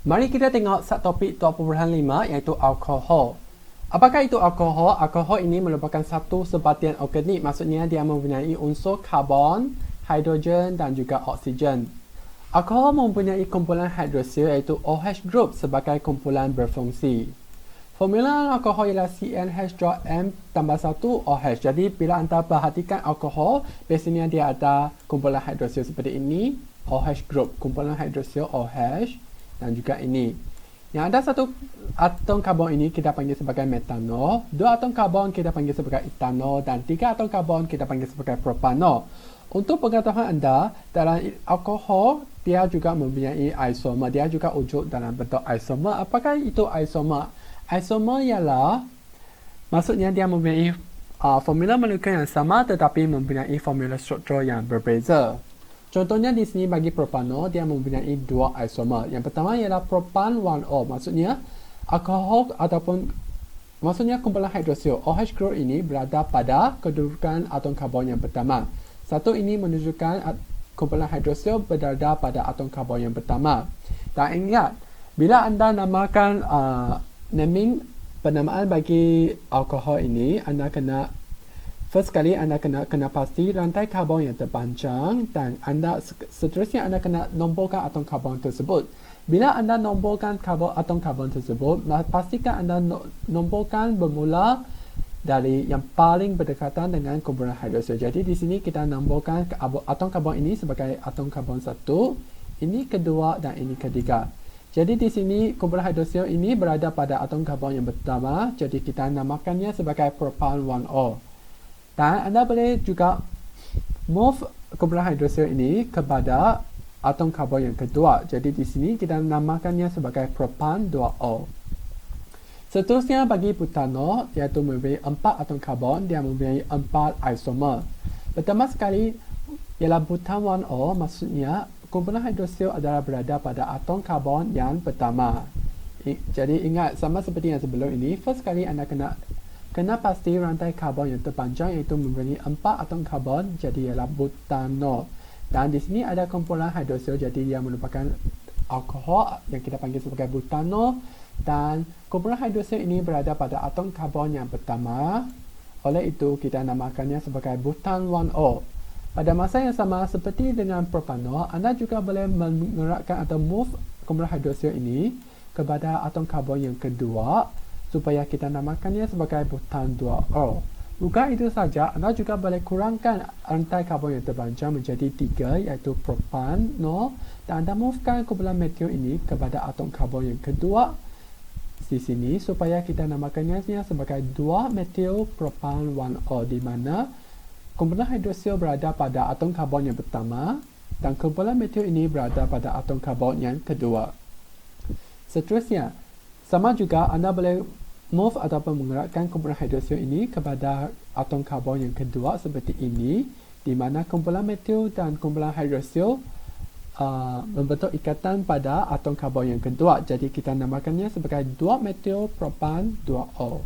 Mari kita tengok subtopik 2.5 iaitu alkohol. Apakah itu alkohol? Alkohol ini merupakan satu sebatian organik, maksudnya dia mempunyai unsur karbon, hidrogen dan juga oksigen. Alkohol mempunyai kumpulan hidroksil iaitu OH group sebagai kumpulan berfungsi. Formula alkohol ialah CnH2m tambah 1 OH. Jadi bila anda perhatikan alkohol, biasanya dia ada kumpulan hidroksil seperti ini, OH group, kumpulan hidroksil OH dan juga ini. Yang ada satu atom karbon ini kita panggil sebagai metanol, dua atom karbon kita panggil sebagai etanol dan tiga atom karbon kita panggil sebagai propanol. Untuk pengetahuan anda, dalam alkohol dia juga mempunyai isomer, dia juga wujud dalam bentuk isomer. Apakah itu isomer? Isomer ialah maksudnya dia mempunyai formula molekul yang sama tetapi mempunyai formula struktur yang berbeza. Contohnya di sini bagi propanol dia mempunyai dua isomer. Yang pertama ialah propan 1O, maksudnya alkohol ataupun maksudnya kumpulan hidroksil OH group ini berada pada kedudukan atom karbon yang pertama. Satu ini menunjukkan kumpulan hidroksil berada pada atom karbon yang pertama. Dan ingat, bila anda namakan penamaan bagi alkohol ini, anda kena first kali anda kena pasti rantai karbon yang terpanjang dan seterusnya anda kena nomborkan atom karbon tersebut. Bila anda nomborkan atom karbon tersebut, pastikan anda nomborkan bermula dari yang paling berdekatan dengan kumpulan hidroksil. Jadi di sini kita nomborkan atom karbon ini sebagai atom karbon 1, ini kedua dan ini ketiga. Jadi di sini kumpulan hidroksil ini berada pada atom karbon yang pertama, jadi kita namakannya sebagai propan 1O. Dan anda boleh juga move kumpulan hidroksil ini kepada atom karbon yang kedua. Jadi di sini kita namakannya sebagai propan 2O. Seterusnya bagi butanol, iaitu mempunyai 4 atom karbon, dia mempunyai 4 isomer. Pertama sekali ialah butan 1O, maksudnya kumpulan hidroksil adalah berada pada atom karbon yang pertama. Jadi ingat, sama seperti yang sebelum ini, first kali anda kena pasti rantai karbon yang terpanjang iaitu mempunyai 4 atom karbon, jadi ialah butanol. Dan di sini ada kumpulan hidroksil, jadi dia merupakan alkohol yang kita panggil sebagai butanol. Dan kumpulan hidroksil ini berada pada atom karbon yang pertama. Oleh itu kita namakannya sebagai butan 1O. Pada masa yang sama seperti dengan propanol, anda juga boleh mengerakkan atau move kumpulan hidroksil ini kepada atom karbon yang kedua supaya kita namakannya sebagai butan 2O. Bukan itu saja, anda juga boleh kurangkan rantai karbon yang terpanjang menjadi 3 iaitu propanol dan anda movekan kumpulan metil ini kepada atom karbon yang kedua di sini supaya kita namakannya sebagai 2-metil propan 1O, di mana kumpulan hidroksil berada pada atom karbon yang pertama dan kumpulan metil ini berada pada atom karbon yang kedua. Seterusnya, sama juga anda boleh move ataupun menggerakkan kumpulan hidroksil ini kepada atom karbon yang kedua seperti ini, di mana kumpulan metil dan kumpulan hidroksil membentuk ikatan pada atom karbon yang kedua. Jadi kita namakannya sebagai 2-metil propan 2O.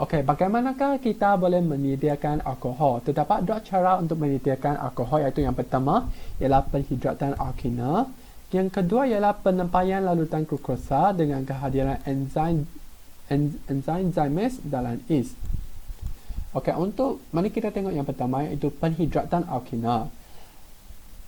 Okey, bagaimanakah kita boleh menyediakan alkohol? Terdapat dua cara untuk menyediakan alkohol, iaitu yang pertama ialah penhidratan alkena. Yang kedua ialah penyampaian larutan glukosa dengan kehadiran enzim zymase dalam yeast. Okey, mari kita tengok yang pertama iaitu penhidratan alkena.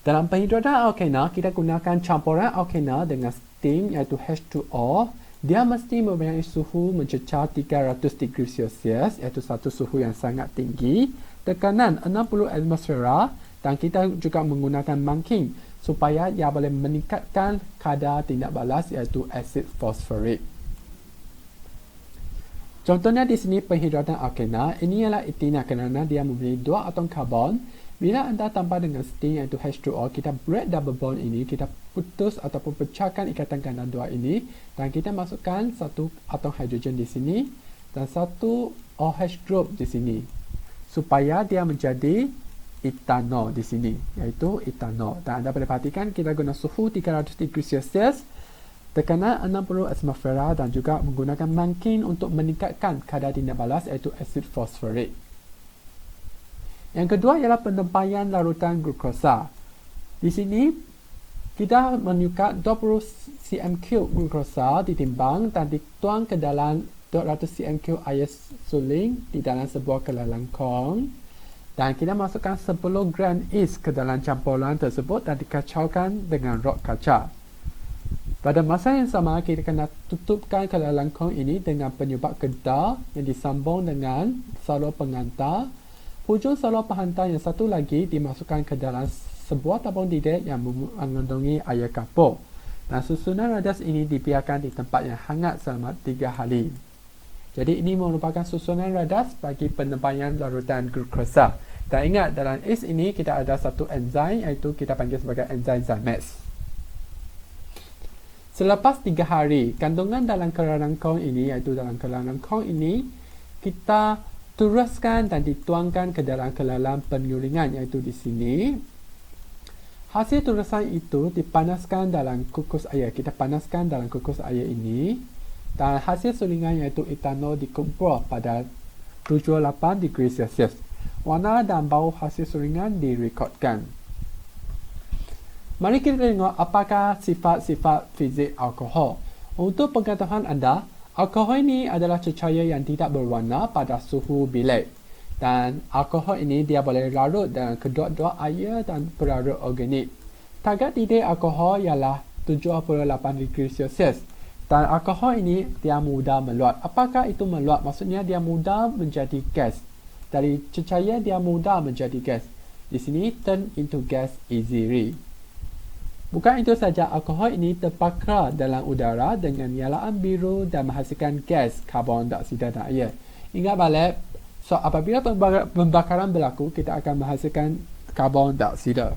Dalam penhidratan alkena, kita gunakan campuran alkena dengan steam iaitu H2O. Dia mesti mempunyai suhu mencecah 300 degree Celsius, iaitu satu suhu yang sangat tinggi, tekanan 60 atmosfera dan kita juga menggunakan mangking supaya ia boleh meningkatkan kadar tindak balas iaitu asid fosforik. Contohnya di sini penhidratan alkena, ini ialah etina kerana dia mempunyai 2 atom karbon. Bila anda tambah dengan steam iaitu H2O, kita break double bond ini, kita putus ataupun pecahkan ikatan ganda 2 ini dan kita masukkan satu atom hidrogen di sini dan satu OH group di sini supaya dia menjadi etanol di sini, iaitu etanol. Dan anda boleh perhatikan kita guna suhu 300 degree Celsius, tekanan 60 atmosfera dan juga menggunakan mangkin untuk meningkatkan kadar tindak balas iaitu asid fosforik. Yang kedua ialah penyampaian larutan glukosa. Di sini Kita menukar 20 cm3 glukosa ditimbang dan dituang ke dalam 200 cm3 air suling di dalam sebuah kelalangkong. Dan kita masukkan 10 gram is ke dalam campuran tersebut dan dikacaukan dengan rod kaca. Pada masa yang sama, kita kena tutupkan kelalangkong ini dengan penyubat kedah yang disambung dengan salur penghantar. Hujung salur penghantar yang satu lagi dimasukkan ke dalam sebuah tabung didek yang mengandungi air kapur. Dan susunan radas ini dibiarkan di tempat yang hangat selama 3 hari. Jadi ini merupakan susunan radas bagi penembaian larutan glukosa. Dan ingat, dalam is ini kita ada satu enzim iaitu kita panggil sebagai enzim Zymex. Selepas 3 hari, kandungan dalam kelalangkong ini iaitu dalam kelalangkong ini kita turuskan dan dituangkan ke dalam kelalang penyulingan iaitu di sini. Hasil turusan itu dipanaskan dalam kukus air. Kita panaskan dalam kukus air ini. Dan hasil sulingan iaitu etanol dikumpul pada 78 degree Celsius. Warna dan bau hasil sulingan direkodkan. Mari kita tengok apakah sifat-sifat fizik alkohol. Untuk pengetahuan anda, alkohol ini adalah cecair yang tidak berwarna pada suhu bilik. Dan alkohol ini dia boleh larut dalam kedua-dua air dan pelarut organik. Target didek alkohol ialah 78 degree Celsius. Dan alkohol ini dia mudah meluap. Apakah itu meluap? Maksudnya dia mudah menjadi gas. Dari cecair dia mudah menjadi gas. Di sini turn into gas easily. Bukan itu saja, alkohol ini terbakar dalam udara dengan nyalaan biru dan menghasilkan gas karbon dioksida dan air. Ingat balik, so apabila pembakaran berlaku, kita akan menghasilkan karbon dioksida.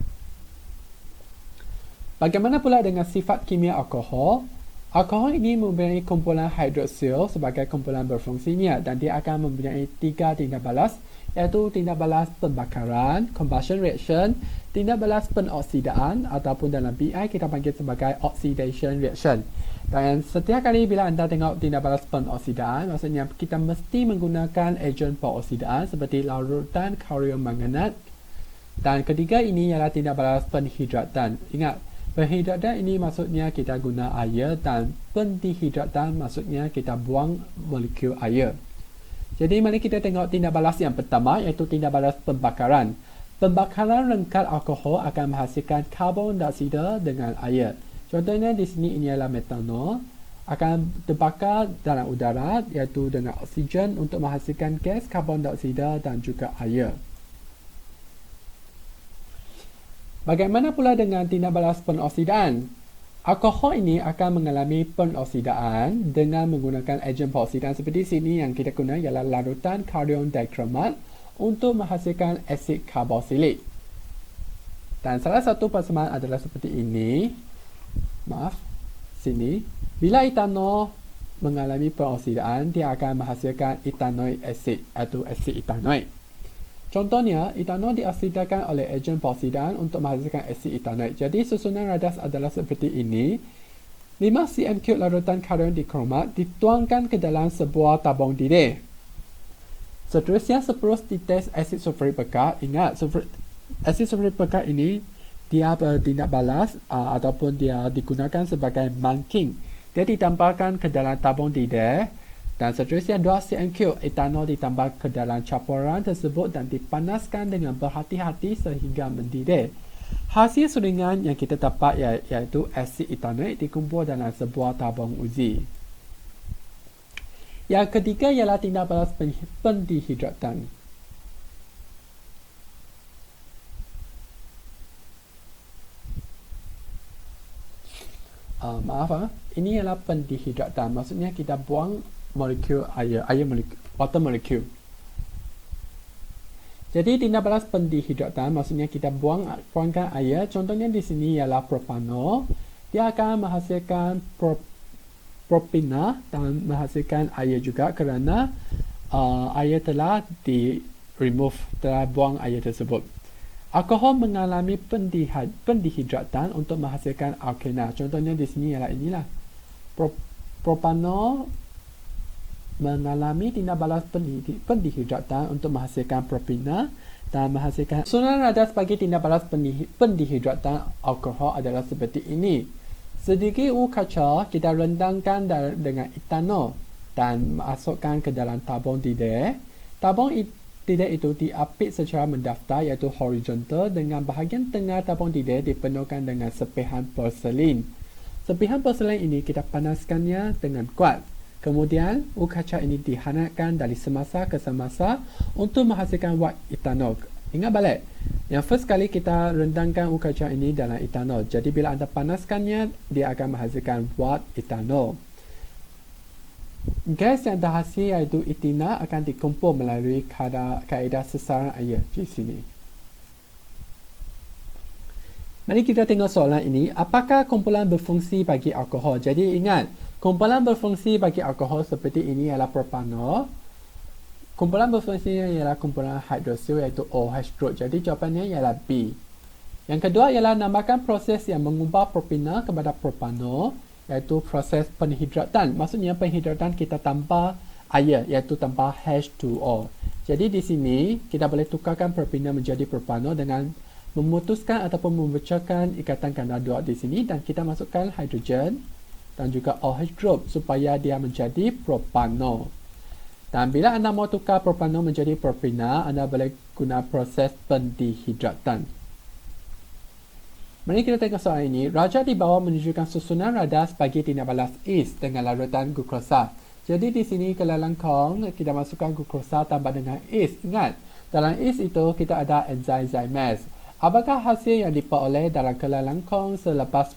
Bagaimana pula dengan sifat kimia alkohol? Alkohol ini mempunyai kumpulan hidroksil sebagai kumpulan berfungsinya dan dia akan mempunyai 3 tindak balas iaitu tindak balas pembakaran, combustion reaction, tindak balas penoksidaan ataupun dalam BI kita panggil sebagai oxidation reaction. Dan setiap kali bila anda tengok tindak balas penoksidaan, maksudnya kita mesti menggunakan ejen penoksidaan seperti larutan kalium manganat. Dan ketiga ini ialah tindak balas penhidratan. Ingat, penhidratan ini maksudnya kita guna air dan pendihidratan maksudnya kita buang molekul air. Jadi mari kita tengok tindak balas yang pertama iaitu tindak balas pembakaran. Pembakaran rengkat alkohol akan menghasilkan karbon dioksida dengan air. Contohnya di sini ini adalah metanol akan terbakar dalam udara iaitu dengan oksigen untuk menghasilkan gas karbon dioksida dan juga air. Bagaimana pula dengan tindak balas penoksidaan? Alkohol ini akan mengalami penoksidaan dengan menggunakan ejen penoksidaan seperti sini yang kita guna ialah larutan kalium dikromat untuk menghasilkan asid karboksilik. Dan salah satu persamaan adalah seperti ini. Maaf, sini. Bila etanol mengalami penoksidaan, dia akan menghasilkan etanoic acid atau asid etanoik. Contohnya, etanol dioksidakan oleh ejen penoksidaan untuk menghasilkan asid etanoik. Jadi susunan radas adalah seperti ini. 5 cm3 larutan kalium dikromat dituangkan ke dalam sebuah tabung didek. Seterusnya 10 titis asid sulfurik pekat. Ingat, asid sulfurik pekat ini dia bertindak balas ataupun dia digunakan sebagai manking. Dia ditambahkan ke dalam tabung didek. Dan seterusnya 2 cm3 etanol ditambah ke dalam campuran tersebut dan dipanaskan dengan berhati-hati sehingga mendidih. Hasil sulingan yang kita dapat iaitu asid etanoik dikumpul dalam sebuah tabung uji. Yang ketiga ialah tindak balas pendihidratan. Ini ialah pendihidratan. Maksudnya kita buang molekul air molekul, water molecule. Jadi tindak balas pendihidratan maksudnya kita buangkan air. Contohnya di sini ialah propanol. Dia akan menghasilkan propina dan menghasilkan air juga kerana air telah telah buang air tersebut. Alkohol mengalami pendihidratan untuk menghasilkan alkena. Contohnya di sini ialah inilah. Propanol mengalami tindak balas pendihidratan untuk menghasilkan propina dan menghasilkan susunan radar bagi tindak balas pendihidratan alkohol adalah seperti ini. Sedikit kaca kita rendangkan dengan etanol dan masukkan ke dalam tabung tidur. Tabung tidur itu diapit secara mendaftar iaitu horizontal dengan bahagian tengah tabung tidur dipenuhkan dengan sepihan porselin. Sepihan porselin ini kita panaskannya dengan kuat. Kemudian, kaca ini dihangatkan dari semasa ke semasa untuk menghasilkan wad etanol. Ingat balik, yang first kali kita rendangkan kaca ini dalam etanol. Jadi, bila anda panaskannya, dia akan menghasilkan wad etanol. Gas yang terhasil iaitu etina akan dikumpul melalui kaedah sesaran air di sini. Mari kita tengok soalan ini. Apakah kumpulan berfungsi bagi alkohol? Jadi ingat, kumpulan berfungsi bagi alkohol seperti ini ialah propanol. Kumpulan berfungsi ialah kumpulan hidroksil iaitu OH group. Jadi jawapannya ialah B. Yang kedua ialah namakan proses yang mengubah propina kepada propanol iaitu proses penhidratan. Maksudnya penhidratan kita tambah air iaitu tambah H2O. Jadi di sini kita boleh tukarkan propina menjadi propanol dengan memutuskan ataupun memecahkan ikatan ganda dua di sini dan kita masukkan hidrogen dan juga OH group supaya dia menjadi propanol. Dan bila anda mau tukar propanol menjadi propina, anda boleh guna proses pendihidratan. Mari kita tengok soalan ini. Raja di bawah menunjukkan susunan radar bagi tindak balas is dengan larutan glukosa. Jadi di sini ke dalam kong kita masukkan glukosa tambah dengan is. Ingat, dalam is itu kita ada enzim zymase. Apakah hasil yang diperoleh dalam kelangkong selepas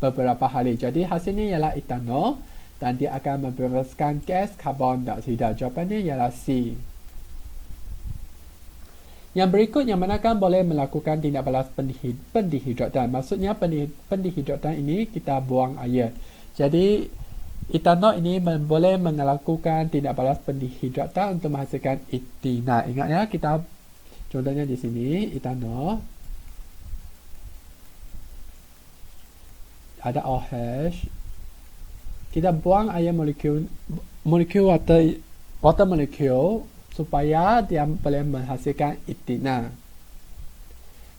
beberapa hari? Jadi hasilnya ialah etanol dan dia akan membebaskan gas karbon dioksida. Jawapannya ialah C. Yang berikutnya manakah boleh melakukan tindak balas pendihidratan? Maksudnya pendihidratan ini kita buang air. Jadi etanol ini boleh melakukan tindak balas pendihidratan untuk menghasilkan etina. Ingat ya, kita contohnya di sini etanol ada OH. Kita buang air molekul water molekul supaya dia boleh menghasilkan etina.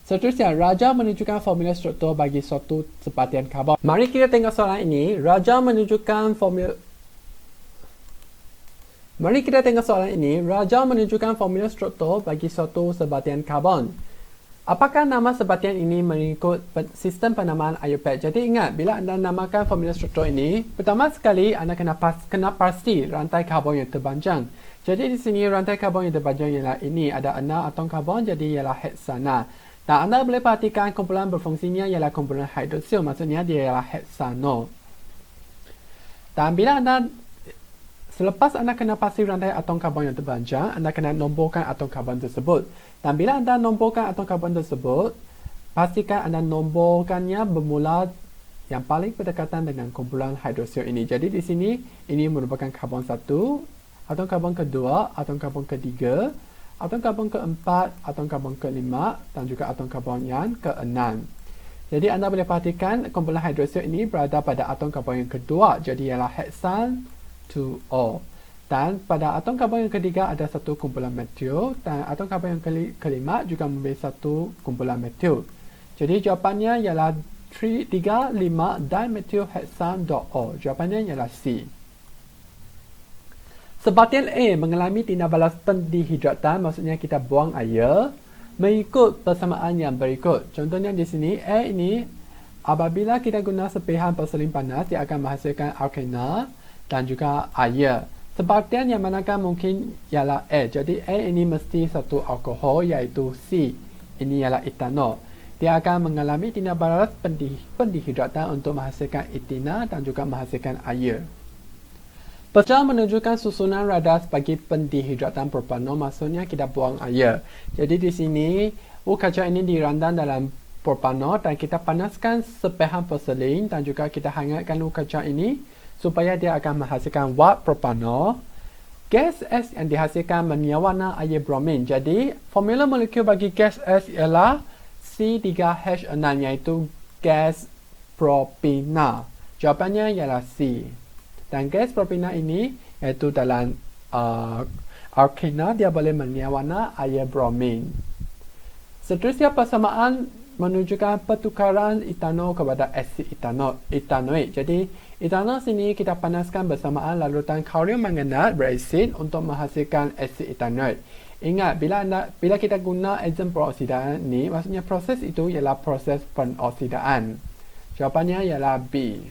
Seterusnya, Raja menunjukkan formula struktur bagi suatu sebatian karbon. Mari kita tengok soalan ini. Raja menunjukkan formula struktur bagi suatu sebatian karbon. Apakah nama sebatian ini mengikut sistem penamaan IUPAC? Jadi ingat, bila anda namakan formula struktur ini, pertama sekali anda kena pasti rantai karbon yang terpanjang. Jadi di sini rantai karbon yang terpanjang ialah ini, ada 6 atom karbon, jadi ialah heksana. Dan anda boleh perhatikan kumpulan berfungsinya ialah kumpulan hidroksil, maksudnya dia ialah heksanol. Dan bila selepas anda kena pasti rantai atom karbon yang terpanjang, anda kena nomborkan atom karbon tersebut. Dan bila anda nomborkan atom karbon tersebut, pastikan anda nomborkannya bermula yang paling berdekatan dengan kumpulan hidroksil ini. Jadi di sini, ini merupakan karbon 1, atom karbon kedua, atom karbon ketiga, atom karbon keempat, atom karbon kelima, dan juga atom karbon yang keenam. Jadi anda boleh perhatikan kumpulan hidroksil ini berada pada atom karbon yang kedua. Jadi ialah heksan 2O. Dan pada atom karbon yang ketiga ada satu kumpulan metil dan atom karbon yang kelima juga memiliki satu kumpulan metil. Jadi jawapannya ialah 3, 5 dimethyl hexane O. Jawapannya ialah C. Sebatian A mengalami tindak balas pendihidratan, maksudnya kita buang air mengikut persamaan yang berikut. Contohnya di sini, A ini apabila kita guna sepihan porselin panas, dia akan menghasilkan alkena dan juga air. Sebatian yang manakah mungkin ialah A. Jadi A ini mesti satu alkohol iaitu C. Ini ialah etanol. Dia akan mengalami tindak balas pendihidratan untuk menghasilkan etina dan juga menghasilkan air. Pecah menunjukkan susunan radar bagi pendihidratan propanol, maksudnya kita buang air. Jadi di sini, kaca ini dirandam dalam propanol dan kita panaskan sepihan porselin dan juga kita hangatkan kaca ini supaya dia akan menghasilkan wad propanol. Gas S yang dihasilkan menyawarna air bromin. Jadi, formula molekul bagi gas S ialah C3H6 iaitu gas propina. Jawapannya ialah C. Dan gas propina ini iaitu dalam alkena dia boleh menyawarna air bromin. Seterusnya persamaan menunjukkan pertukaran etanol kepada asid etanoik. Jadi etanol sini kita panaskan bersamaan larutan kalium manganat berasid untuk menghasilkan asid etanoik. Ingat, bila kita guna enzim peroksidaan ni, maksudnya proses itu ialah proses penoksidaan. Jawapannya ialah B.